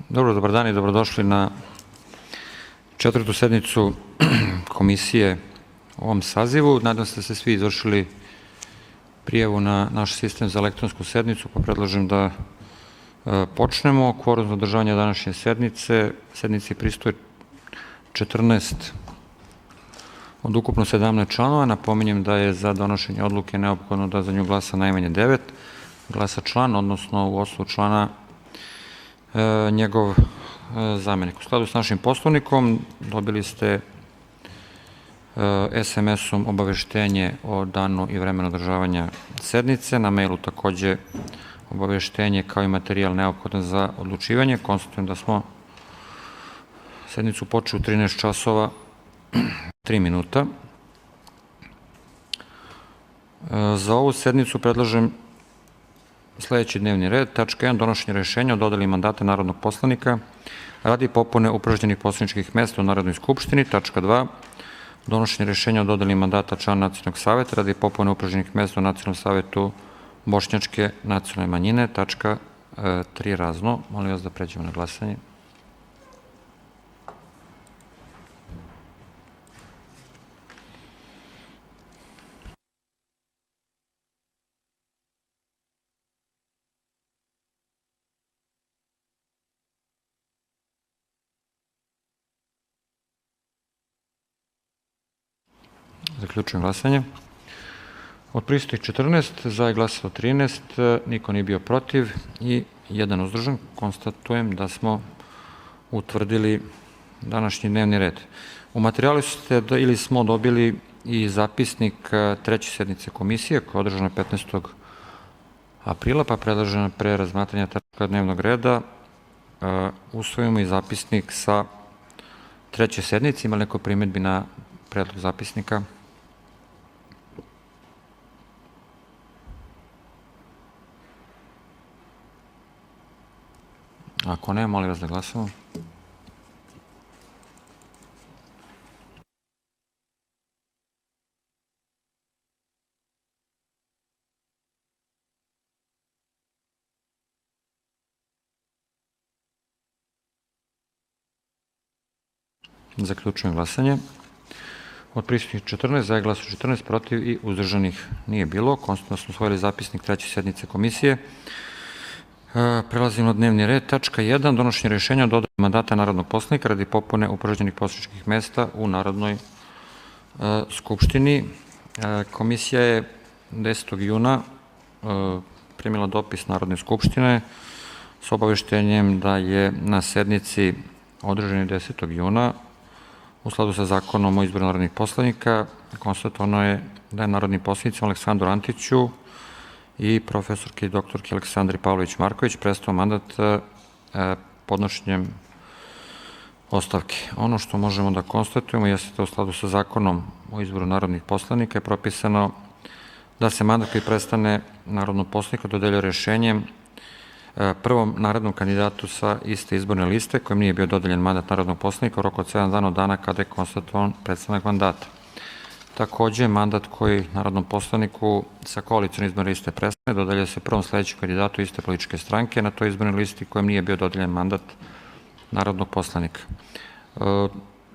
Dobro, dobar dan i dobrodošli na četvrtu sednicu komisije u ovom sazivu. Nadam se da ste svi izvršili prijavu na naš sistem za elektronsku sednicu, pa predlažem da počnemo. Kvorum za održavanje današnje sednici pristoje 14 od ukupno 17 članova. Napominjem da je za donošenje odluke neophodno da za nju glasa najmanje 9 glasa član, odnosno u osnovu člana njegov zamenik. U skladu s našim poslovnikom dobili ste SMS-om obaveštenje o danu i vremenu održavanja sednice, na mailu takođe obaveštenje kao i materijal neophodan za odlučivanje. Konstatujem da smo sednicu počeli u 13 časova 3 minuta. Za ovu sednicu predlažem sledeći dnevni red. Tačka 1. Donošenje rešenja o dodeli mandata narodnog poslanika radi popune upražnjenih poslaničkih mesta u Narodnoj skupštini. Tačka 2. Donošenje rešenja o dodeli mandata člana Nacionalnog saveta radi popune upražnjenih mesta u Nacionalnom savetu Bošnjačke nacionalne manjine. Tačka 3. Razno. Molim vas da pređemo na glasanje. Zaključujem glasanje. Od prisutnih 14, za je glasalo 13, niko nije bio protiv i jedan uzdržan. Konstatujem da smo utvrdili današnji dnevni red. U materijalu ste ili smo dobili i zapisnik treće sednice komisije koja je održana 15. aprila, pa predlažem pre razmatranja tačka dnevnog reda usvojimo i zapisnik sa treće sednice. Ima li neko primedbi na predlog zapisnika? Ako ne, molim vas da glasamo. Zaključujem glasanje. Od prisutnih 14, za je glasalo 14, protiv i uzdržanih nije bilo. Konstatujem da smo usvojili zapisnik treće sednice komisije. Prelazimo na dnevni red. Tačka 1. Donošenje rešenja o dodeli mandata narodnog poslanika radi popune upražnjenih poslaničkih mesta u Narodnoj skupštini. Komisija je 10. juna primila dopis Narodne skupštine s obaveštenjem da je na sednici održanoj 10. juna u skladu sa Zakonom o izboru narodnih poslanika konstatovano je da je narodnim poslanicima Aleksandru Antiću i profesorki i doktorki Aleksandri Pavlović-Marković prestao mandat podnošenjem ostavke. Ono što možemo da konstatujemo jeste da u skladu sa Zakonom o izboru narodnih poslanika je propisano da se mandat koji prestane narodnom poslaniku dodeljuje rešenjem prvom narodnom kandidatu sa iste izborne liste kojem nije bio dodeljen mandat narodnog poslanika u roku od 7 dana od dana kada je konstatovan prestanak mandata. Takođe, mandat koji narodnom poslaniku sa koalicijne izborne liste prestane dodeljuje se prvom sledećem kandidatu iste političke stranke na toj izbornoj listi kojem nije bio dodeljen mandat narodnog poslanika.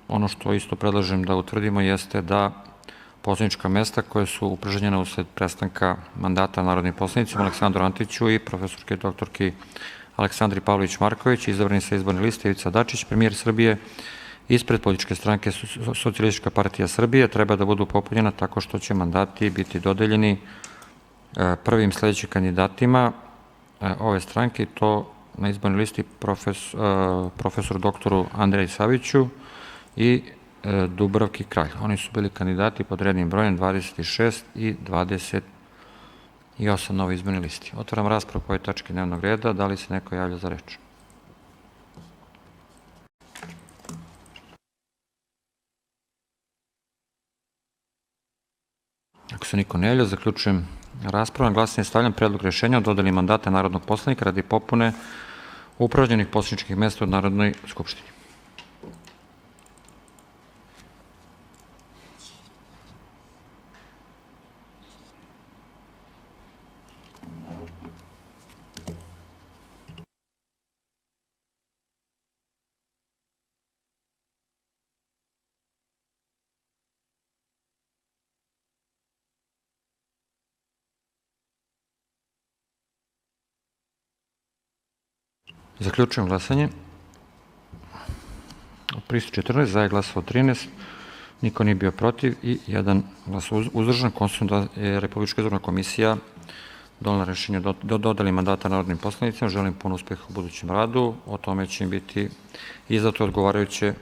Ono što isto predlažem da utvrdimo jeste da poslanička mesta koje su upražnjena usled prestanka mandata narodnim poslanicima Aleksandru Antiću i profesorke i doktorki Aleksandri Pavlović-Marković izabrani sa izborne liste Ivica Dačić, premijer Srbije, ispred političke stranke Socijalistička partija Srbije treba da budu popunjena tako što će mandati biti dodeljeni prvim sledećim kandidatima ove stranke i to na izbornoj listi profesoru doktoru Andreju Saviću i Dubravki Kralj. Oni su bili kandidati pod rednim brojem 26 i 28 na ovoj izbornoj listi. Otvaram raspravu po ovoj tački dnevnog reda. Da li se neko javlja za reč? Ako se niko ne javlja, zaključujem raspravu. Na glasanje stavljam predlog rešenja o dodeli mandata narodnog poslanika radi popune upražnjenih poslaničkih mesta u Narodnoj skupštini. Zaključujem glasanje. Od 314, za je glasao 13, niko nije bio protiv i jedan glas uzdržan. Konstatujem da je Republička izborna komisija donela rešenje do dodeli mandata narodnim poslanicima. Želim puno uspeha u budućem radu. O tome će im biti izdato odgovarajuće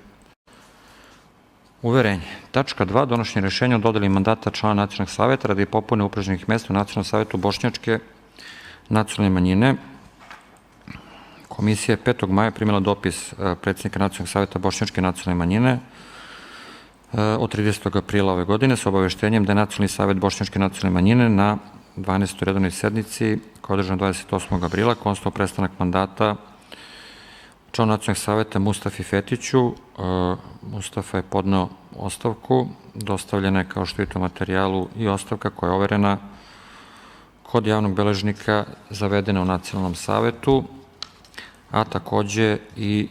uverenje. Tačka 2. Donošenje rešenja o dodeli mandata člana Nacionalnog saveta radi popune upražnjenih mesta u Nacionalnom savetu Bošnjačke nacionalne manjine. Komisija je 5. maja primila dopis predsjednika Nacionalnog saveta Bošnjačke nacionalne manjine od 30. aprila ove godine sa obaveštenjem da je Nacionalni savet Bošnjačke nacionalne manjine na 12. redovnoj sednici koja je održana 28. aprila konstatovao prestanak mandata članu Nacionalnog saveta Mustafi Fetiću. Mustafa je podneo ostavku, dostavljena je kao što vidite u materijalu i ostavka koja je overena kod javnog beležnika zavedena u Nacionalnom savetu, a takođe i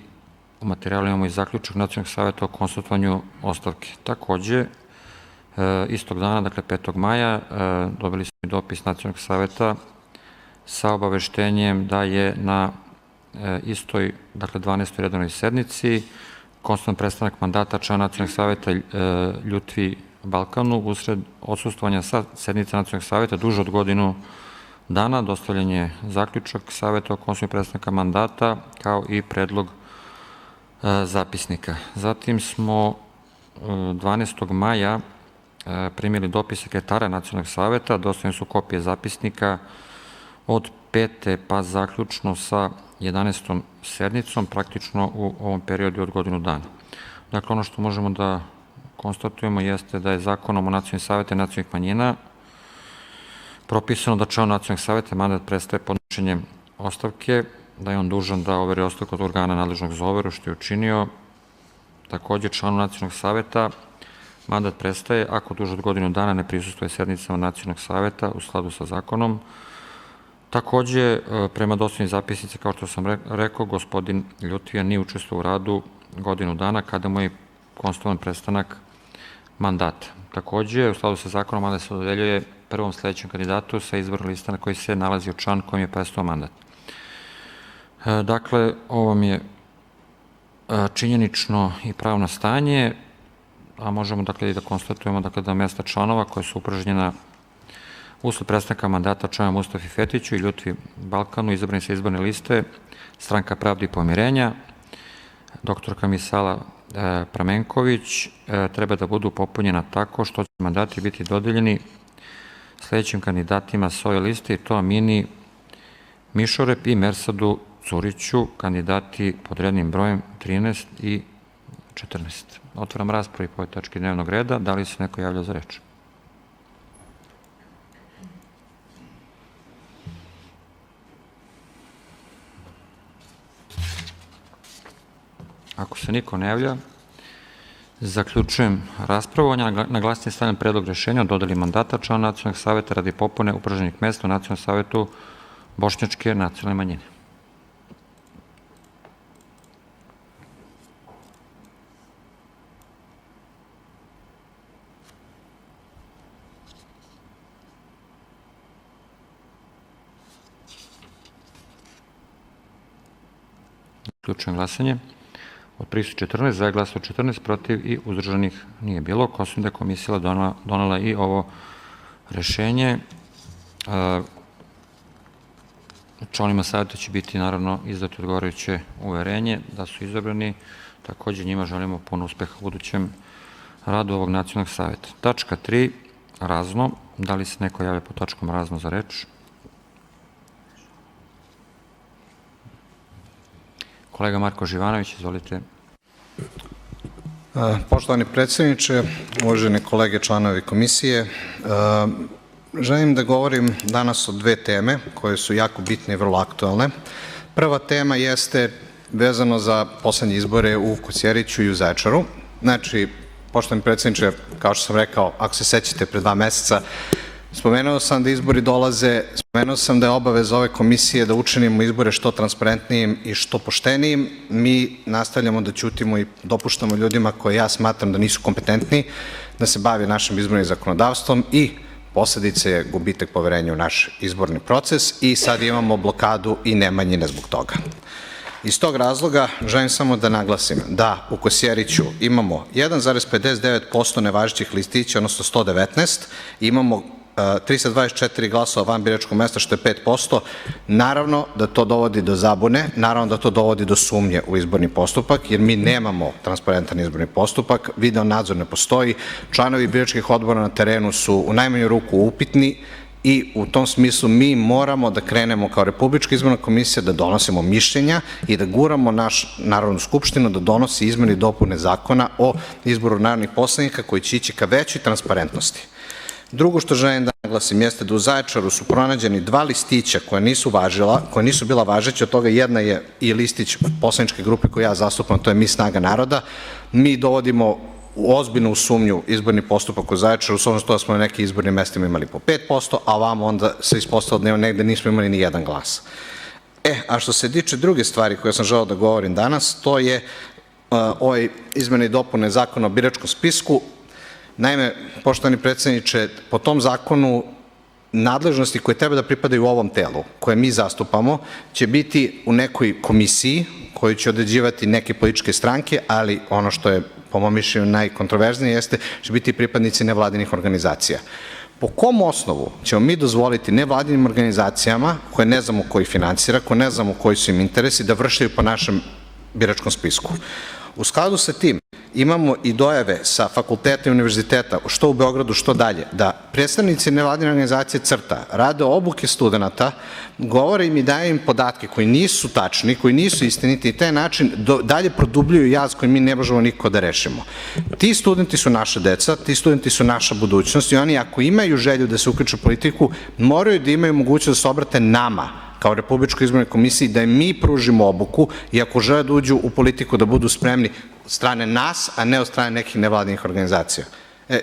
u materijalu imamo i zaključak Nacionalnog saveta o konstatovanju ostavke. Takođe, istog dana, dakle 5. maja, dobili smo i dopis Nacionalnog saveta sa obaveštenjem da je na istoj, dakle 12. redovnoj sednici konstatujem prestanak mandata člana Nacionalnog saveta Ljutvi Balkanu usred odsustvovanja sa sednice Nacionalnog saveta duže od godinu dana. Dostavljen je zaključak saveta o konstatujanju prestanka mandata kao i predlog zapisnika. Zatim smo 12. maja primili dopis sekretara Nacionalnog saveta, dostavljene su kopije zapisnika od 5. pa zaključno sa 11. sednicom, praktično u ovom periodu od godinu dana. Dakle, ono što možemo da konstatujemo jeste da je Zakonom o Nacionalnim saveta i nacionalnih manjina propisano da član Nacionalnog saveta mandat prestaje podnošenjem ostavke, da je on dužan da overi ostavku od organa nadležnog za overu, što je učinio. Takođe, članu Nacionalnog saveta mandat prestaje ako duže od godinu dana ne prisustuje sednicama Nacionalnog saveta u skladu sa zakonom. Takođe, prema dostavljenim zapisnici, kao što sam rekao, gospodin Ljutija nije učestvovao u radu godinu dana kada mu je konstatovan prestanak mandata. Takođe, u skladu sa zakonom, mandat se dodeljuje prvom sledećem kandidatu sa izborne liste na koji se nalazi član kojim je prestao mandat. Dakle, ovo vam je činjenično i pravno stanje, a možemo dakle i da konstatujemo da mesta članova koje su upražnjena usled prestanka mandata člana Mustafi Fetiću i Ljutvi Balkanu izabrani sa izborne liste Stranka pravde i pomirenja, doktorka Misala Pramenković, treba da budu popunjena tako što će mandati biti dodeljeni sledećim kandidatima sa ove liste, i to Amini Mišorep i Mersadu Curiću, kandidati pod rednim brojem 13 i 14. Otvaram raspravu po ovoj tački dnevnog reda. Da li se neko javlja za reč? Ako se niko ne javlja, zaključujem raspravu. Na glasanje stavljam predlog rešenja o dodeli mandata člana Nacionalnog saveta radi popune upražnjenih mesta u Nacionalnom savetu Bošnjačke nacionalne manjine. Zaključujem glasanje. Od 314, za je glasao 14, protiv i uzdržanih nije bilo. Konstatujem da je komisija donela i ovo rešenje. Članima saveta će biti naravno izdato odgovarajuće uverenje da su izabrani. Takođe njima želimo puno uspeha u budućem radu ovog Nacionalnog saveta. Tačka 3. Razno. Da li se neko javlja po tačkom razno za reč? Kolega Marko Živanović, izvolite. Poštovani predsjedniče, uvaženi kolege članovi komisije, želim da govorim danas o dve teme koje su jako bitne i vrlo aktuelne. Prva tema jeste vezano za poslednje izbore u Kosjeriću i u Zaječaru. Znači, poštovani predsjedniče, kao što sam rekao, ako se sećate, pre 2 meseca spomenuo sam da izbori dolaze, spomenuo sam da je obaveza ove komisije da učinimo izbore što transparentnijim i što poštenijim. Mi nastavljamo da ćutimo i dopuštamo ljudima koje ja smatram da nisu kompetentni da se bave našim izbornim zakonodavstvom i posledice je gubitak poverenja u naš izborni proces i sad imamo blokadu i Nemanjine zbog toga. Iz tog razloga želim samo da naglasim da u Kosjeriću imamo 1,59% nevažećih listića, odnosno 119, imamo 324 glasova van biračkog mesta, što je 5%. Naravno da to dovodi do zabune, naravno da to dovodi do sumnje u izborni postupak, jer mi nemamo transparentan izborni postupak, video nadzor ne postoji, članovi biračkih odbora na terenu su u najmanju ruku upitni i u tom smislu mi moramo da krenemo kao Republička izborna komisija da donosimo mišljenja i da guramo naš Narodnu skupštinu da donosi izmene i dopune zakona o izboru narodnih poslanika koji će ići ka većoj transparentnosti. Drugo što želim da naglasim jeste da u Zaječaru su pronađeni 2 listića koja nisu bila važeća, od toga jedna je i listić poslaničke grupe koju ja zastupam, to je Mi snaga naroda. Mi dovodimo ozbiljno u sumnju izborni postupak u Zaječaru, s obzirom da smo na nekim izbornim mestima imali po 5%, a ovamo onda se ispostavilo da negde nismo imali ni jedan glas. A što se tiče druge stvari koje sam želeo da govorim danas, to je ovaj izmene i dopune zakona o biračkom spisku. Naime, poštovani predsedniče, po tom zakonu nadležnosti koje treba da pripadaju ovom telu, koje mi zastupamo, će biti u nekoj komisiji koju će određivati neke političke stranke, ali ono što je po mom mišljenju najkontroverznije jeste će biti pripadnici nevladinih organizacija. Po kom osnovu ćemo mi dozvoliti nevladinim organizacijama, koje ne znamo ko ih finansira, koje ne znamo koji su im interesi, da vršaju po našem biračkom spisku? U skladu sa tim imamo i dojave sa fakulteta i univerziteta, što u Beogradu, što dalje, da predstavnici nevladine organizacije CRTA rade obuke studenta, govore im i daju im podatke koji nisu tačni, koji nisu istiniti i taj način dalje produbljuju jaz koji mi ne možemo nikako da rešimo. Ti studenti su naša deca, ti studenti su naša budućnost i oni ako imaju želju da se uključe u politiku, moraju da imaju mogućnost da se obrate nama, kao Republičkoj izbornoj komisiji, da im mi pružimo obuku i ako žele da uđu u politiku da budu spremni od strane nas, a ne od strane nekih nevladinih organizacija.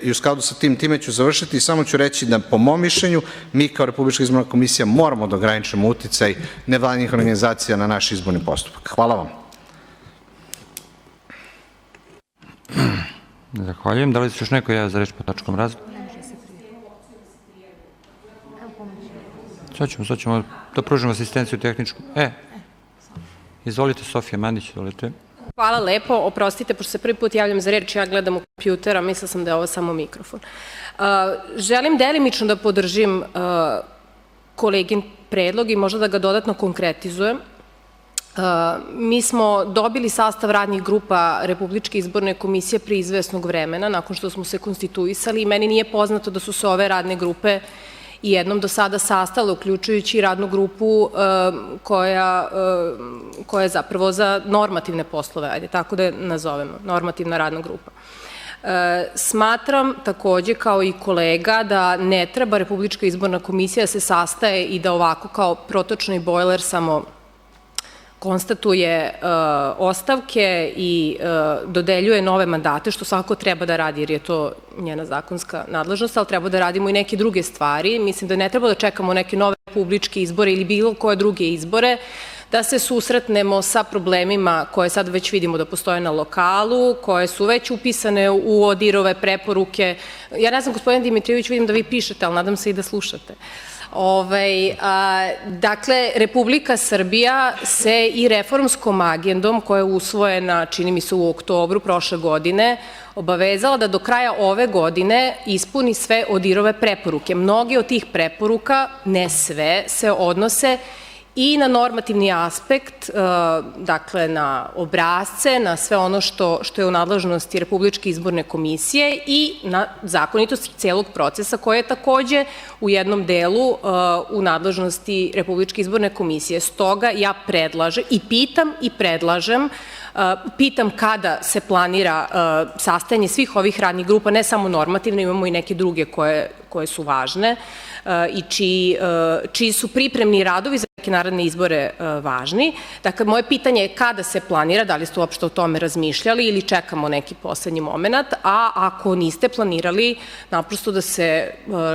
I u skladu sa time ću završiti i samo ću reći da po mom mišljenju mi kao Republička izborna komisija moramo da ograničimo uticaj nevladinih organizacija na naš izborni postupak. Hvala vam. Zahvaljujem. Da li se još neko javlja za reč po tačkom razvoja? Sad ćemo da pružimo asistenciju tehničku. Izvolite, Sofija Mandić, izvolite. Hvala lepo. Oprostite, pošto se prvi put javljam za reč, ja gledam u kompjuter, a mislila sam da je ovo samo mikrofon. Želim delimično da podržim kolegin predlog i možda da ga dodatno konkretizujem. Mi smo dobili sastav radnih grupa Republičke izborne komisije pre izvesnog vremena, nakon što smo se konstituisali i meni nije poznato da su se ove radne grupe i jednom do sada sastala, uključujući radnu grupu koja je zapravo za normativne poslove, ajde tako da je nazovemo, normativna radna grupa. Smatram takođe kao i kolega da ne treba Republička izborna komisija da se sastaje i da ovako kao protočni bojler samo konstatuje ostavke i dodeljuje nove mandate, što svakako treba da radi jer je to njena zakonska nadležnost, ali treba da radimo i neke druge stvari. Mislim da ne treba da čekamo neke nove republičke izbore ili bilo koje druge izbore, da se susretnemo sa problemima koje sad već vidimo da postoje na lokalu, koje su već upisane u ODIHR-ove preporuke. Ja ne znam, gospodin Dimitrijević, vidim da vi pišete, ali nadam se i da slušate. Dakle, Republika Srbija se i reformskom agendom koja je usvojena, čini mi se u oktobru prošle godine, obavezala da do kraja ove godine ispuni sve ODIHR-ove preporuke. Mnoge od tih preporuka, ne sve, se odnose i na normativni aspekt, dakle na obrasce, na sve ono što je u nadležnosti Republičke izborne komisije i na zakonitost celog procesa koje je takođe u jednom delu u nadležnosti Republičke izborne komisije. Stoga ja predlažem i pitam i predlažem, pitam kada se planira sastajanje svih ovih radnih grupa, ne samo normativne, imamo i neke druge koje su važne i čiji su pripremni radovi za neke naredne izbore važni. Dakle, moje pitanje je kada se planira, da li ste uopšte o tome razmišljali ili čekamo neki poslednji moment, a ako niste planirali, naprosto da se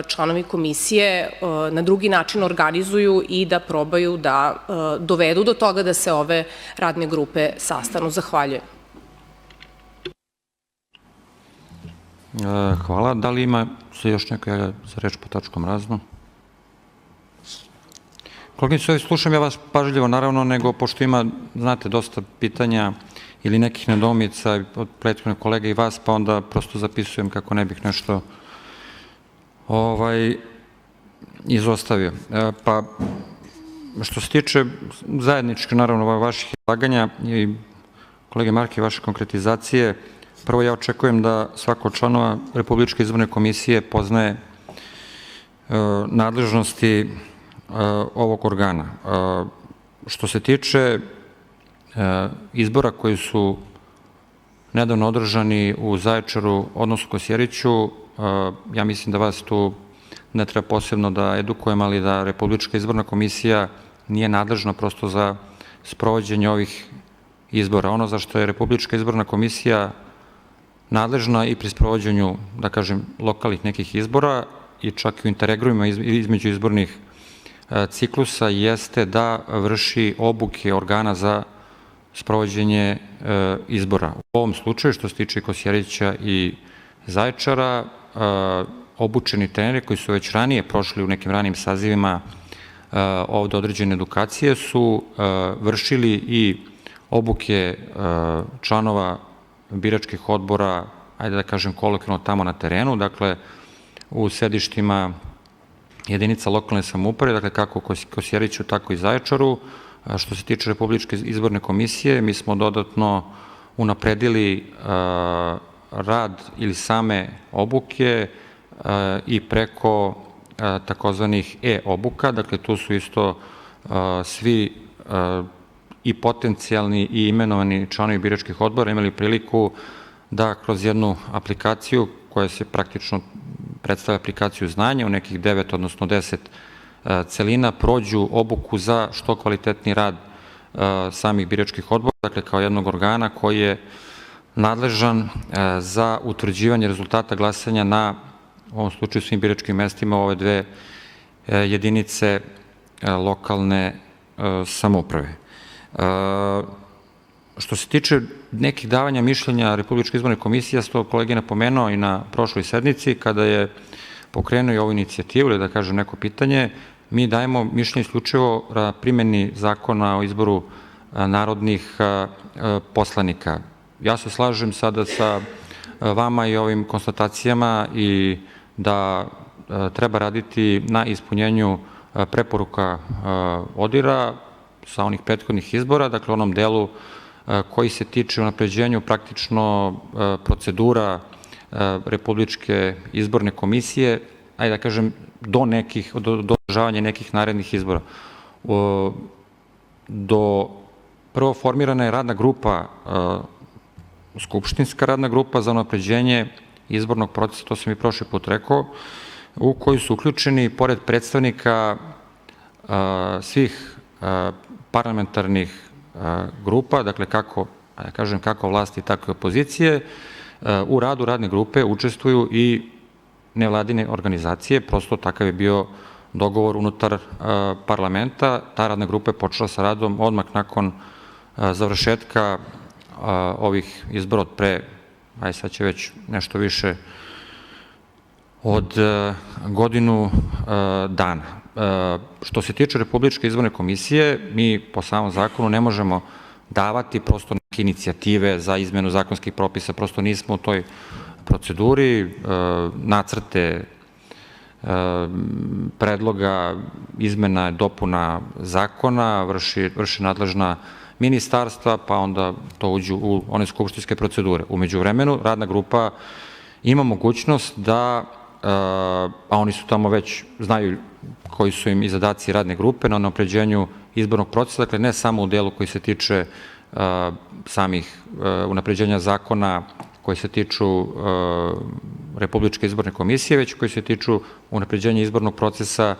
članovi komisije na drugi način organizuju i da probaju da dovedu do toga da se ove radne grupe sastanu. Zahvaljujem. Hvala. Da li ima se još neko javlja za reč po tačkom razno? Koleginice, slušam ja vas pažljivo, naravno, nego pošto ima, znate, dosta pitanja ili nekih nedoumica od prethodnih kolega i vas, pa onda prosto zapisujem kako ne bih nešto izostavio. Pa, što se tiče zajedničke, naravno, vaših izlaganja i kolege Marke, vaše konkretizacije, prvo ja očekujem da svako od članova Republičke izborne komisije poznaje nadležnosti ovog organa. Što se tiče izbora koji su nedavno održani u Zaječaru, odnosno Kosjeriću, ja mislim da vas tu ne treba posebno da edukujem, ali da Republička izborna komisija nije nadležna prosto za sprovođenje ovih izbora. Ono za što je Republička izborna komisija nadležna i pri sprovođenju, da kažem, lokalnih nekih izbora i čak i u interregrujima između izbornih ciklusa jeste da vrši obuke organa za sprovođenje izbora. U ovom slučaju, što se tiče Kosjerića i Zaječara, obučeni treneri koji su već ranije prošli u nekim ranijim sazivima ovde određene edukacije su vršili i obuke članova biračkih odbora, ajde da kažem kolokvijalno tamo na terenu, dakle u sedištima jedinica lokalne samouprave, dakle kako u Kosjeriću, tako i Zaječaru. Što se tiče Republičke izborne komisije, mi smo dodatno unapredili rad ili same obuke i preko takozvanih e-obuka, dakle tu su isto svi i potencijalni i imenovani članovi biračkih odbora imali priliku da kroz jednu aplikaciju koja se praktično predstavlja aplikaciju znanja u nekih 9, odnosno 10 celina, prođu obuku za što kvalitetni rad samih biračkih odbora, dakle kao jednog organa koji je nadležan za utvrđivanje rezultata glasanja na, u ovom slučaju, svim biračkim mestima ove dve jedinice lokalne samouprave. Što se tiče nekih davanja mišljenja Republičke izborne komisije, ja sam to kolegi napomenuo i na prošloj sednici, kada je pokrenuo i ovu inicijativu, ili da kažem neko pitanje, mi dajemo mišljenje isključivo na primjeni zakona o izboru narodnih poslanika. Ja se slažem sada sa vama i ovim konstatacijama i da treba raditi na ispunjenju preporuka ODIR-a sa onih prethodnih izbora, dakle onom delu koji se tiče unapređenju praktično procedura Republičke izborne komisije, ajde da kažem, do održavanja nekih narednih izbora. Prvo formirana je radna grupa, skupštinska radna grupa za unapređenje izbornog procesa, to sam i prošli put rekao, u koju su uključeni, pored predstavnika svih parlamentarnih grupa, dakle kako vlasti, tako i opozicije, u radu radne grupe učestvuju i nevladine organizacije, prosto takav je bio dogovor unutar parlamenta. Ta radna grupa je počela sa radom odmah nakon završetka ovih izbora od pre, aj sad će već nešto više od godinu dana. Što se tiče Republičke izborne komisije, mi po samom zakonu ne možemo davati prosto neke inicijative za izmenu zakonskih propisa, prosto nismo u toj proceduri, nacrte predloga izmena i dopuna zakona vrši nadležna ministarstva, pa onda to uđu u one skupštinske procedure. Umeđu vremenu, radna grupa ima mogućnost da, a oni su tamo već, znaju koji su im i zadaci radne grupe na unapređenju izbornog procesa, dakle ne samo u delu koji se tiče samih unapređenja zakona koji se tiču Republičke izborne komisije, već koji se tiču unapređenja izbornog procesa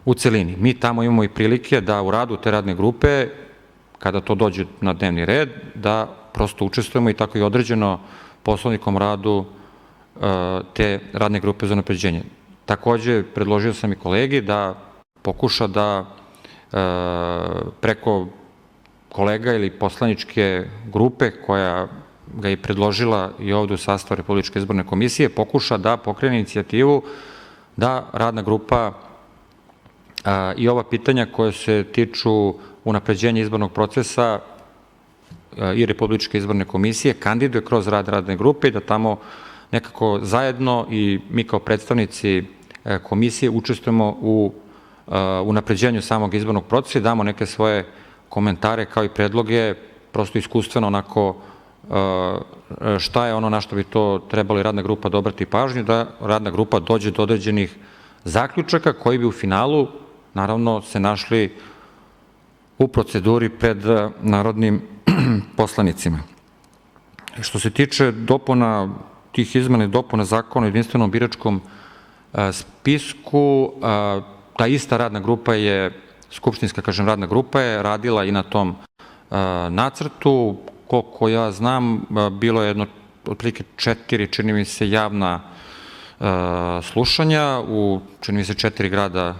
u celini. Mi tamo imamo i prilike da u radu te radne grupe, kada to dođe na dnevni red, da prosto učestvujemo i tako i određeno Poslovnikom radu te radne grupe za unapređenje. Takođe, predložio sam i kolegi da pokuša da preko kolega ili poslaničke grupe koja ga je predložila i ovde u sastavu Republičke izborne komisije, pokuša da pokrene inicijativu da radna grupa i ova pitanja koje se tiču unapređenja izbornog procesa i Republičke izborne komisije kandiduje kroz rad radne grupe i da tamo nekako zajedno i mi kao predstavnici komisije učestvujemo u unapređenju samog izbornog procesa i damo neke svoje komentare kao i predloge, prosto iskustveno onako šta je ono na što bi to trebalo i radna grupa da obrati pažnju, da radna grupa dođe do određenih zaključaka koji bi u finalu naravno se našli u proceduri pred narodnim poslanicima. Što se tiče dopuna tih izmena i dopuna zakona o jedinstvenom biračkom spisku, ta ista radna grupa je, skupštinska, kažem, radna grupa je radila i na tom nacrtu. Koliko ja znam, bilo je jedno, otprilike 4, čini mi se, javna slušanja u, čini mi se, 4 grada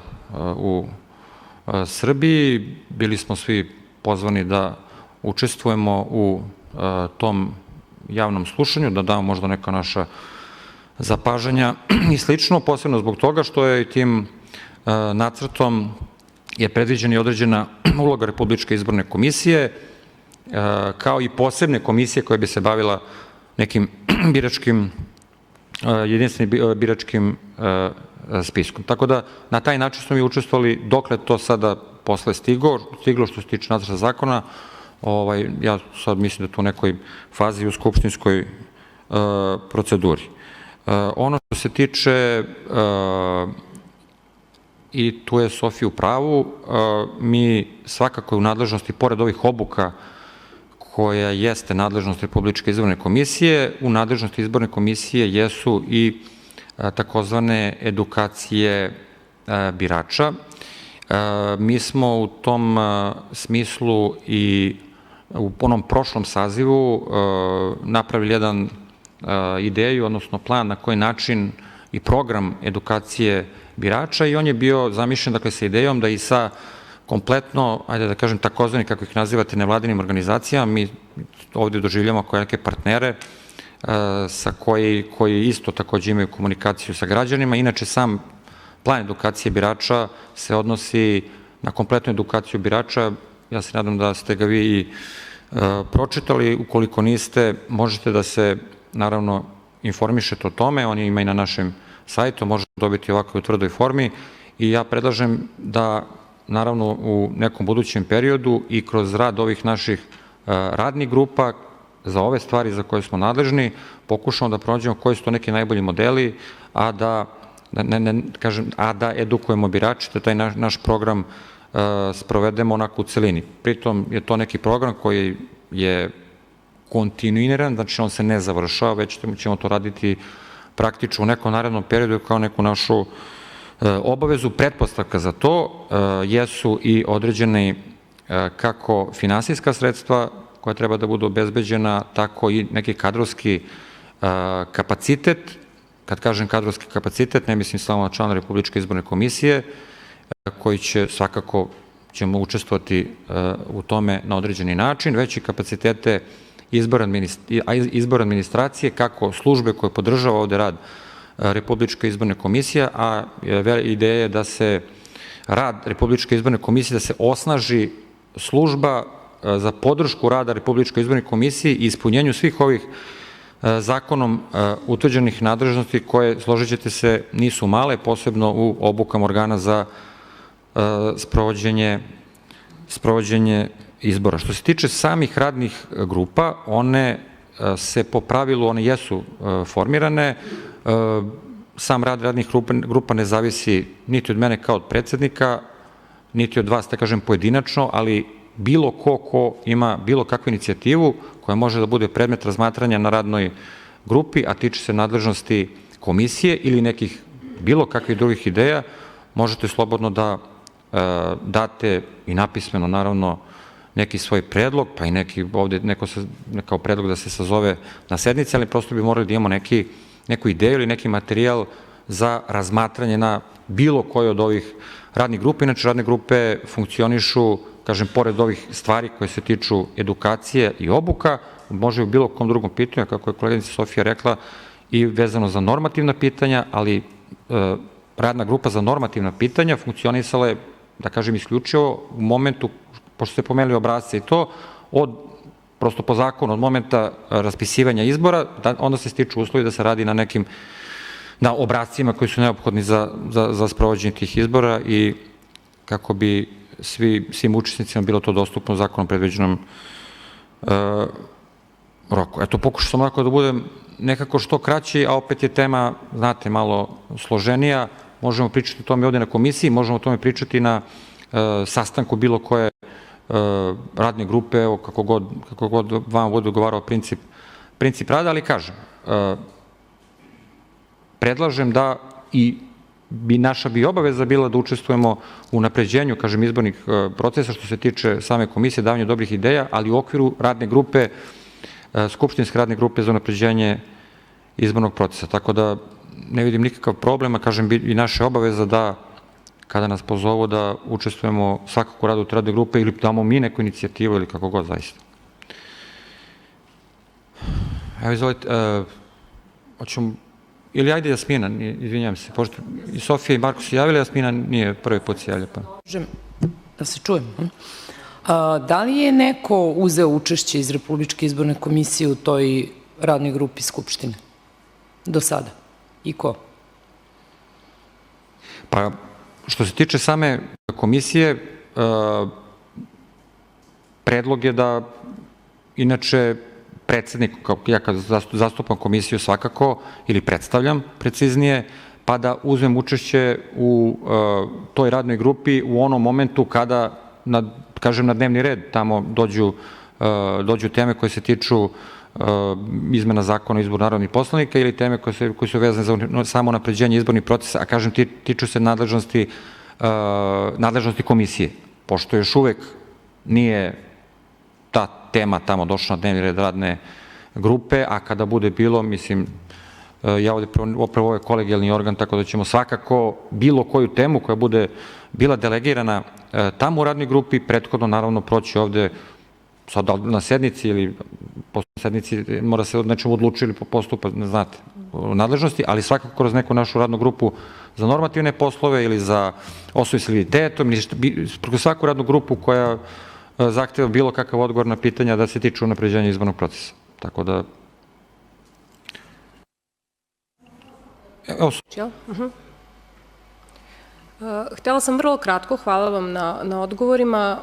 u Srbiji. Bili smo svi pozvani da učestvujemo u tom javnom slušanju, da damo možda neka naša zapažanja i slično, posebno zbog toga što je i tim nacrtom je predviđena i određena uloga Republičke izborne komisije, kao i posebne komisije koja bi se bavila nekim biračkim, jedinstvenim biračkim spiskom. Tako da na taj način smo mi učestvovali dokle to sada posle stiglo što se tiče nacrta zakona. Ja sad mislim da je to u nekoj fazi u skupštinskoj proceduri. Ono što se tiče, i tu je Sofija u pravu, mi svakako u nadležnosti, pored ovih obuka koja jeste nadležnost Republičke izborne komisije, u nadležnosti izborne komisije jesu i takozvane edukacije birača. Mi smo u tom smislu i u onom prošlom sazivu napravili jedan ideju, odnosno plan na koji način i program edukacije birača i on je bio zamišljen, dakle, sa idejom da i sa kompletno, ajde da kažem, takozvani, kako ih nazivate, nevladinim organizacijama, mi ovde doživljamo kao neke partnere sa koji isto takođe imaju komunikaciju sa građanima. Inače, sam plan edukacije birača se odnosi na kompletnu edukaciju birača. Ja se nadam da ste ga vi i pročitali. Ukoliko niste, možete da se, naravno, informišete o tome. On ima i na našem sajtu, možete dobiti ovako u tvrdoj formi i ja predlažem da, naravno, u nekom budućem periodu i kroz rad ovih naših radnih grupa za ove stvari za koje smo nadležni pokušamo da pronađemo koji su to neki najbolji modeli, a da edukujemo birače, da taj naš program sprovedemo onako u celini. Pritom je to neki program koji je kontinuiran, znači on se ne završava, već ćemo to raditi praktično u nekom narednom periodu kao neku našu obavezu. Pretpostavka za to jesu i određeni kako finansijska sredstva koja treba da budu obezbeđena, tako i neki kadrovski kapacitet. Kad kažem kadrovski kapacitet, ne mislim samo na člana Republičke izborne komisije, koji će svakako, ćemo učestvovati u tome na određeni način, već i kapacitete izbor administracije, kako službe koje podržava ovde rad Republičke izborne komisije, a ideja je da se rad Republičke izborne komisije, da se osnaži služba za podršku rada Republičke izborne komisije i ispunjenju svih ovih zakonom utvrđenih nadležnosti koje, složit ćete se, nisu male, posebno u obukama organa za sprovođenje izbora. Što se tiče samih radnih grupa, one se po pravilu, one jesu formirane. Sam rad radnih grupa ne zavisi niti od mene kao od predsednika, niti od vas, da kažem, pojedinačno, ali bilo ko ima bilo kakvu inicijativu koja može da bude predmet razmatranja na radnoj grupi, a tiče se nadležnosti komisije ili nekih bilo kakvih drugih ideja, možete slobodno da date i napismeno, naravno, neki svoj predlog, pa i neki ovde kao predlog da se sazove na sednici, ali prosto bi morali da imamo neku ideju ili neki materijal za razmatranje na bilo koje od ovih radnih grupa. Inače, radne grupe funkcionišu, kažem, pored ovih stvari koje se tiču edukacije i obuka, može u bilo kom drugom pitanju, kako je koleginica Sofija rekla, i vezano za normativna pitanja, ali radna grupa za normativna pitanja funkcionisala je da kažem isključivo u momentu, pošto ste pomenuli obrazce i to, prosto po zakonu, od momenta raspisivanja izbora, onda se stiču uslovi da se radi na obrazcima koji su neophodni za sprovođenje tih izbora i kako bi svim učesnicima bilo to dostupno zakonom predviđenom roku. Eto, pokušao sam ovako da budem nekako što kraći, a opet je tema, znate, malo složenija. Možemo pričati o tome ovde na komisiji, možemo o tome pričati na sastanku bilo koje radne grupe, evo kako god vam bude odgovarao princip rada, ali kažem, predlažem da i naša bi obaveza bila da učestvujemo u napređenju, kažem, izbornih procesa što se tiče same komisije, davanju dobrih ideja, ali u okviru radne grupe, skupštinske radne grupe za napređenje izbornog procesa. Tako da ne vidim nikakav problem, a kažem i naša obaveza da kada nas pozovu da učestvujemo svakako u radu te radne grupe ili damo mi neku inicijativu ili kako god zaista. Evo izvolite, hoćemo, ili ajde Jasmina, izvinjam se, pošto i Sofija i Marko se javili, Jasmina nije prvi put se javlja. Možem da se čujem. Da li je neko uzeo učešće iz Republičke izborne komisije u toj radnoj grupi Skupštine do sada? I ko? Pa, što se tiče same komisije, predlog je da, inače, predsednik, ja kad zastupam komisiju svakako, ili predstavljam preciznije, pa da uzmem učešće u toj radnoj grupi u onom momentu kada, kažem, na dnevni red tamo dođu teme koje se tiču izmena zakona o izboru narodnih poslanika ili teme koje su vezane za samo napređenje izbornih procesa, a kažem tiču se nadležnosti komisije. Pošto još uvek nije ta tema tamo došla na dnevni red radne grupe, a kada bude bilo, mislim, ja ovde opravo ovo je kolegijalni organ, tako da ćemo svakako bilo koju temu koja bude bila delegirana tamo u radnoj grupi, prethodno naravno proći ovde sad na sednici ili posle sednici mora se od nečemu odlučiti ili postupa, ne znate, u nadležnosti, ali svakako kroz neku našu radnu grupu za normativne poslove ili za osobe s invaliditetom, kroz svaku radnu grupu koja zahteva bilo kakav odgovor na pitanja da se tiču unapređenja izbornog procesa. Tako da... Htela sam vrlo kratko, hvala vam na odgovorima,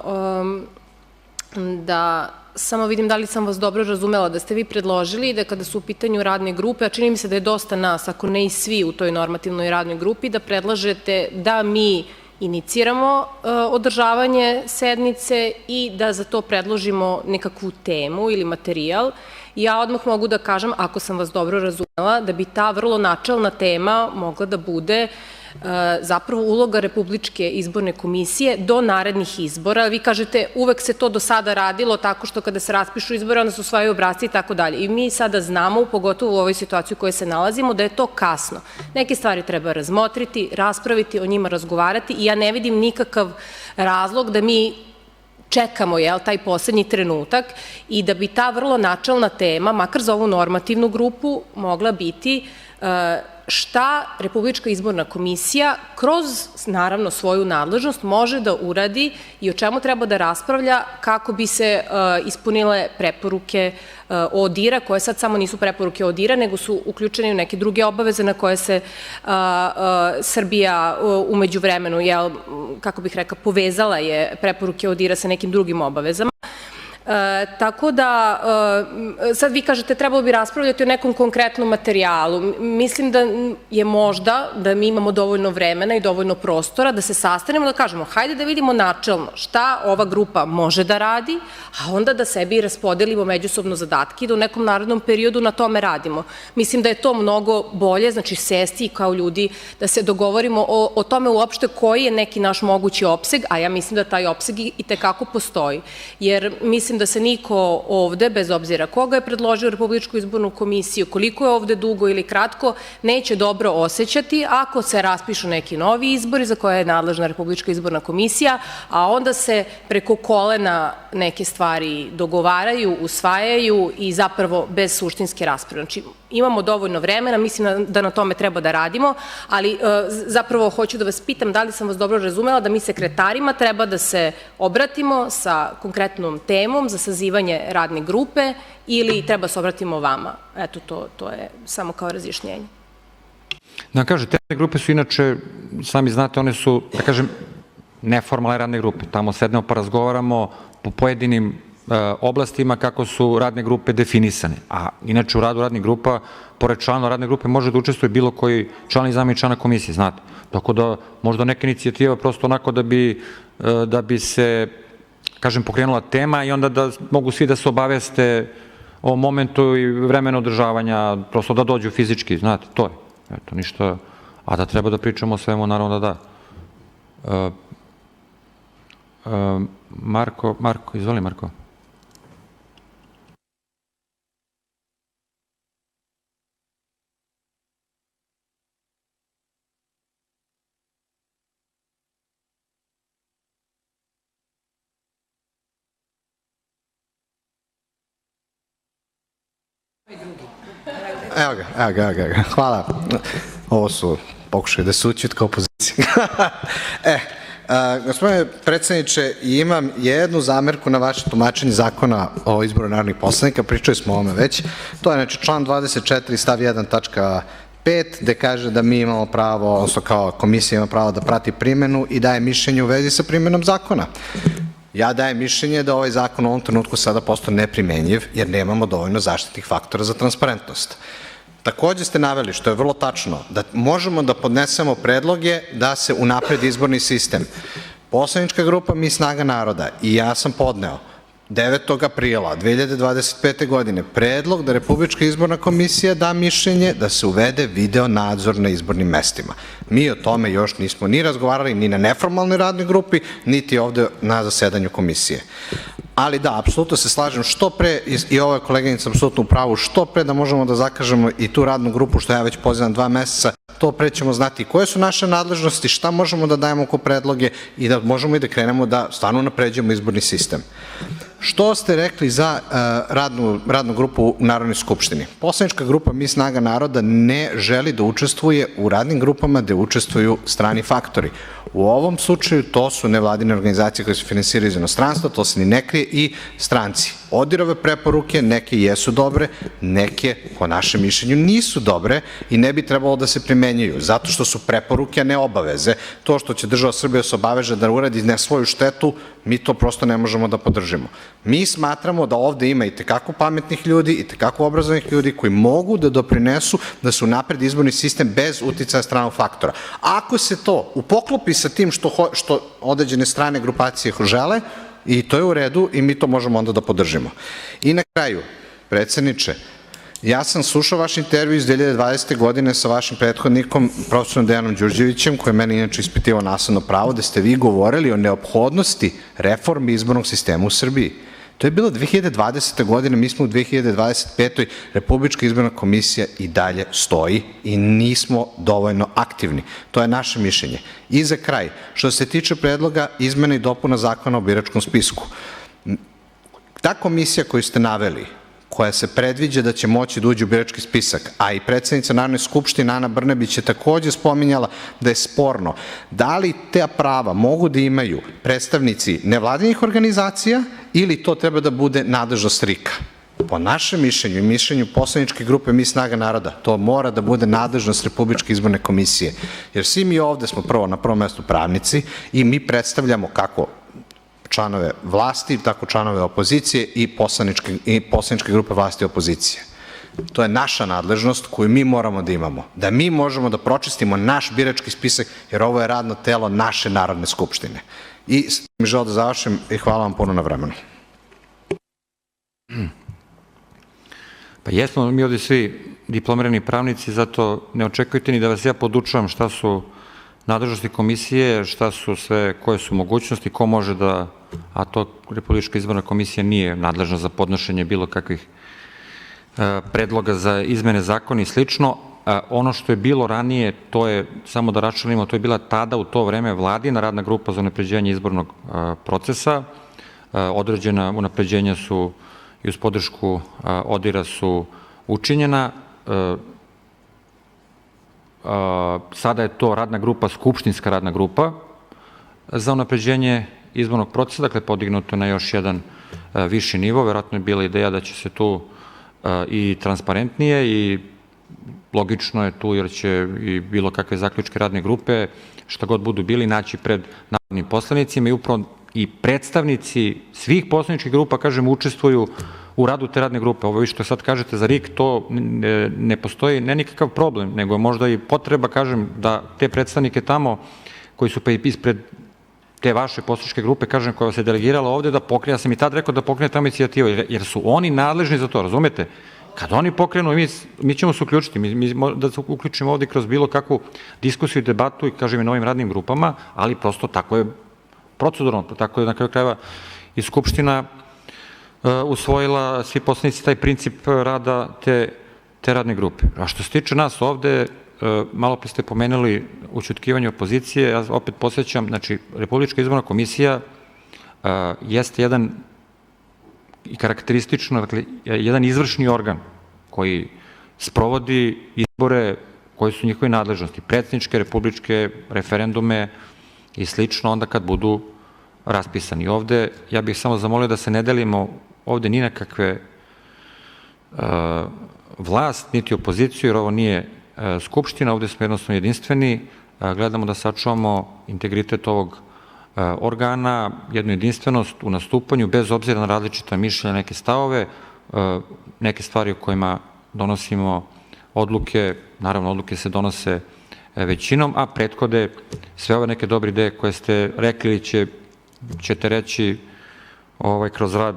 da samo vidim da li sam vas dobro razumela, da ste vi predložili da kada su u pitanju radne grupe, a čini mi se da je dosta nas, ako ne i svi u toj normativnoj radnoj grupi, da predlažete da mi iniciramo održavanje sednice i da za to predložimo nekakvu temu ili materijal. Ja odmah mogu da kažem, ako sam vas dobro razumela, da bi ta vrlo načelna tema mogla da bude zapravo uloga Republičke izborne komisije do narednih izbora. Vi kažete, uvek se to do sada radilo tako što kada se raspišu izbore, onda se usvajaju obrasci i tako dalje. I mi sada znamo, pogotovo u ovoj situaciji u kojoj se nalazimo, da je to kasno. Neke stvari treba razmotriti, raspraviti, o njima razgovarati i ja ne vidim nikakav razlog da mi čekamo taj poslednji trenutak i da bi ta vrlo načelna tema, makar za ovu normativnu grupu, mogla biti šta Republička izborna komisija kroz, naravno, svoju nadležnost može da uradi i o čemu treba da raspravlja kako bi se ispunile preporuke ODIR-a, koje sad samo nisu preporuke ODIR-a, nego su uključene u neke druge obaveze na koje se Srbija umeđu vremenu, kako bih rekla, povezala je preporuke ODIR-a sa nekim drugim obavezama. Tako da, sad vi kažete trebalo bi raspravljati o nekom konkretnom materijalu. Mislim da je možda da mi imamo dovoljno vremena i dovoljno prostora da se sastanemo, da kažemo hajde da vidimo načelno šta ova grupa može da radi, a onda da sebi raspodelimo međusobno zadatke i da u nekom narednom periodu na tome radimo. Mislim da je to mnogo bolje, znači sesti kao ljudi da se dogovorimo o tome uopšte koji je neki naš mogući opseg, a ja mislim da taj opseg i tekako postoji. Jer mislim mislim da se niko ovde, bez obzira koga je predložio Republičku izbornu komisiju, koliko je ovde dugo ili kratko, neće dobro osjećati ako se raspišu neki novi izbori za koje je nadležna Republička izborna komisija, a onda se preko kolena neke stvari dogovaraju, usvajaju i zapravo bez suštinske rasprave. Znači, imamo dovoljno vremena, mislim da na tome treba da radimo, ali zapravo hoću da vas pitam da li sam vas dobro razumela, da mi sekretarima treba da se obratimo sa konkretnom temom za sazivanje radne grupe ili treba se obratimo vama? Eto, to je samo kao razjašnjenje. Da kaže, te radne grupe su inače, sami znate, one su, da kažem, neformalne radne grupe. Tamo sednemo pa razgovaramo po pojedinim oblastima kako su radne grupe definisane. A inače u radu radnih grupa, pored članova radne grupe, može da učestvuje bilo koji član i zamjenik člana komisije, znate. Tako da možda neka inicijativa prosto onako da bi se, kažem, pokrenula tema i onda da mogu svi da se obaveste o momentu i vremenu održavanja, prosto da dođu fizički, znate, to je. Eto, ništa, a da treba da pričamo o svemu, naravno da da. Marko, izvoli Marko. Evo ga. Hvala. Ovo su pokušaj da se ućutka opozicija. Gospodine predsedniče, imam jednu zamerku na vaše tumačenje zakona o izboru narodnih poslanika, pričali smo o ovome već. To je znači član 24 stav 1 tačka 5, gde kaže da mi imamo pravo, odnosno kao komisija ima pravo da prati primenu i daje mišljenje u vezi sa primenom zakona. Ja dajem mišljenje da ovaj zakon u ovom trenutku sada postoje neprimenjiv, jer nemamo dovoljno zaštitnih faktora za transparentnost. Takođe ste naveli, što je vrlo tačno, da možemo da podnesemo predloge da se unapredi izborni sistem. Poslanička grupa Mi snaga naroda i ja sam podneo 9. aprila 2025. godine predlog da Republička izborna komisija da mišljenje da se uvede video nadzor na izbornim mestima. Mi o tome još nismo ni razgovarali ni na neformalnoj radnoj grupi, niti ovde na zasedanju komisije. Ali da, apsolutno se slažem što pre, i ova koleginica apsolutno u pravu, što pre da možemo da zakažemo i tu radnu grupu, što ja već pozivam 2 meseca, to pre ćemo znati koje su naše nadležnosti, šta možemo da dajemo oko predloge i da možemo i da krenemo da stvarno napređujemo izborni sistem. Što ste rekli za radnu grupu u Narodnoj skupštini? Poslanička grupa Mi snaga naroda ne želi da učestvuje u radnim grupama gde učestvuju strani faktori. U ovom slučaju to su nevladine organizacije koje se finansiraju iz inostranstva, to se ni ne krije, i stranci. ODIHR-ove preporuke, neke jesu dobre, neke, po našem mišljenju, nisu dobre i ne bi trebalo da se primenjuju, zato što su preporuke, a ne obaveze. To što će država Srbija se obaveže da uradi na svoju štetu, mi to prosto ne možemo da podržimo. Mi smatramo da ovde ima i tekako pametnih ljudi, i tekako obrazovanih ljudi koji mogu da doprinesu da se unapredi izborni sistem bez uticaja stranog faktora. Ako se to upoklopi sa tim što određene strane grupacije žele, i to je u redu i mi to možemo onda da podržimo. I na kraju, predsedniče, ja sam slušao vaš intervju iz 2020. godine sa vašim prethodnikom, profesorom Dejanom Đurđevićem, koji je meni inače ispitivao nastavno pravo, da ste vi govorili o neophodnosti reformi izbornog sistema u Srbiji. To je bilo 2020. godine, mi smo u 2025. Republička izborna komisija i dalje stoji i nismo dovoljno aktivni. To je naše mišljenje. I za kraj, što se tiče predloga izmena i dopuna zakona o biračkom spisku, ta komisija koju ste naveli, koja se predviđa da će moći da uđe u birački spisak, a i predsednica Narodne skupštine Ana Brnabić je takođe spominjala da je sporno, da li te prava mogu da imaju predstavnici nevladinih organizacija ili to treba da bude nadležnost RIK-a. Po našem mišljenju i mišljenju poslaničke grupe Mi snaga naroda, to mora da bude nadležnost Republičke izborne komisije, jer svi mi ovde smo na prvom mestu pravnici i mi predstavljamo kako članove vlasti, tako članove opozicije i poslaničke grupe vlasti i opozicije. To je naša nadležnost koju mi moramo da imamo. Da mi možemo da pročistimo naš birački spisak, jer ovo je radno telo naše Narodne skupštine. I s tim želim da završim i hvala vam puno na vremenu. Pa jesmo mi ovde svi diplomirani pravnici, zato ne očekujte ni da vas ja podučavam šta su nadležnosti komisije, šta su sve, koje su mogućnosti, ko može da a to Republička izborna komisija nije nadležna za podnošenje bilo kakvih predloga za izmene zakona i slično. Ono što je bilo ranije, to je, samo da računimo, to je bila tada u to vreme Vladina radna grupa za unapređenje izbornog procesa. Određena unapređenja su i uz podršku ODIR-a su učinjena. Sada je to radna grupa, skupštinska radna grupa za unapređenje izbornog procesa, dakle podignuto na još jedan viši nivo. Verovatno je bila ideja da će se tu i transparentnije i logično je tu, jer će i bilo kakve zaključke radne grupe, šta god budu bili, naći pred narodnim poslanicima i upravo i predstavnici svih poslaničkih grupa, kažem, učestvuju u radu te radne grupe. Ovo vi što sad kažete za RIK, to ne postoji, ne nikakav problem, nego možda i potreba, kažem, da te predstavnike tamo, koji su pa ispred te vaše poslaničke grupe, kažem, koja se delegirala ovde, da pokrene, ja sam i tad rekao da pokrene tamo inicijativu, jer su oni nadležni za to, razumete? Kad oni pokrenu, mi ćemo se uključiti, da se uključimo ovde kroz bilo kakvu diskusiju i debatu i, kažem, i novim radnim grupama, ali prosto tako je proceduralno, tako je na kraju krajeva i Skupština usvojila, svi poslanici, taj princip rada te radne grupe. A što se tiče nas ovde, malo pre ste pomenuli ućutkivanje opozicije, ja opet podsjećam, znači, Republička izborna komisija jeste jedan i karakteristično, dakle, jedan izvršni organ koji sprovodi izbore koji su njihove nadležnosti, predsjedničke, republičke, referendume i slično, onda kad budu raspisani. Ovde, ja bih samo zamolio da se ne delimo ovde ni nekakve vlast, niti opoziciju, jer ovo nije Skupština, ovde smo jednostavno jedinstveni, gledamo da sačuvamo integritet ovog organa, jednu jedinstvenost u nastupanju, bez obzira na različita mišljenja, neke stavove, neke stvari o kojima donosimo odluke, naravno odluke se donose većinom, a prethode sve ove neke dobre ideje koje ste rekli ili ćete reći kroz rad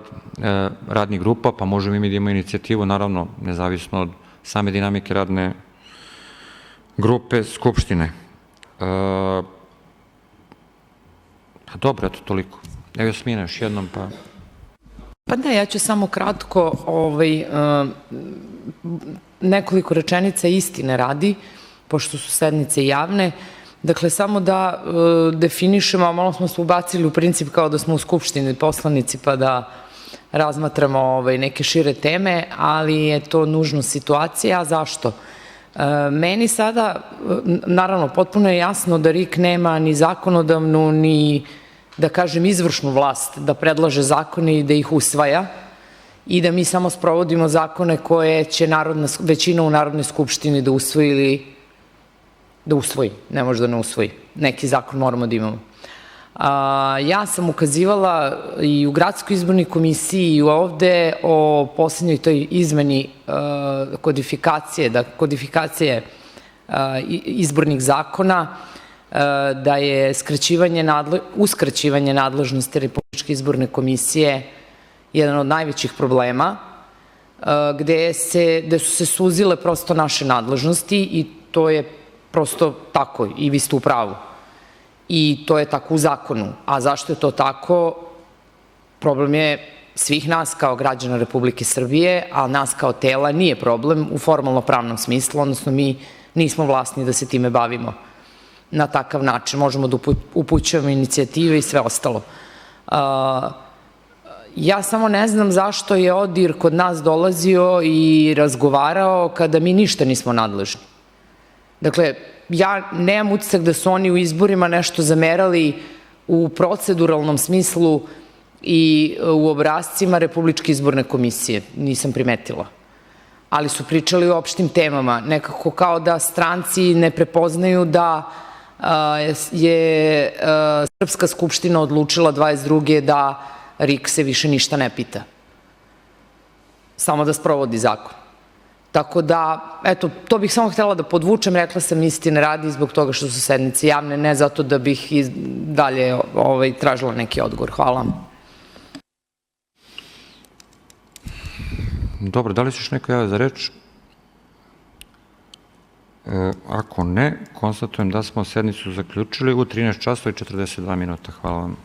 radnih grupa, pa možemo mi da imamo inicijativu, naravno, nezavisno od same dinamike radne grupe Skupštine. Dobro, eto toliko. Evo Jasmina još jednom, pa... Pa da, ja ću samo kratko nekoliko rečenica istine radi, pošto su sednice javne. Dakle, samo da definišemo, a malo smo se ubacili u princip kao da smo u Skupštini poslanici, pa da razmatramo neke šire teme, ali je to nužno situacija. A zašto? Meni sada, naravno, potpuno je jasno da RIK nema ni zakonodavnu, ni, da kažem, izvršnu vlast da predlaže zakone i da ih usvaja i da mi samo sprovodimo zakone koje će većina u Narodnoj skupštini da usvoji ili da usvoji, ne može da ne usvoji. Neki zakon moramo da imamo. Ja sam ukazivala i u Gradskoj izbornoj komisiji i ovde o poslednjoj toj izmeni kodifikacije izbornih zakona, da je uskraćivanje nadležnosti Republičke izborne komisije jedan od najvećih problema, gde su se suzile prosto naše nadležnosti i to je prosto tako i vi ste u pravu. I to je tako u zakonu. A zašto je to tako? Problem je svih nas kao građana Republike Srbije, a nas kao tela nije problem u formalno-pravnom smislu, odnosno mi nismo vlasni da se time bavimo na takav način. Možemo da upućujemo inicijative i sve ostalo. Ja samo ne znam zašto je ODIR kod nas dolazio i razgovarao kada mi ništa nismo nadležni. Dakle, ja nemam utisak da su oni u izborima nešto zamerali u proceduralnom smislu i u obrascima Republičke izborne komisije. Nisam primetila. Ali su pričali o opštim temama. Nekako kao da stranci ne prepoznaju da je Srpska skupština odlučila 22. da RIK se više ništa ne pita. Samo da sprovodi zakon. Tako da, eto, to bih samo htela da podvučem, rekla sam istine radi zbog toga što su sednice javne, ne zato da bih dalje tražila neki odgovor. Hvala. Dobro, da li se još neko javlja za reč? Ako ne, konstatujem da smo sednicu zaključili u 13 časova i 42 minuta. Hvala vam.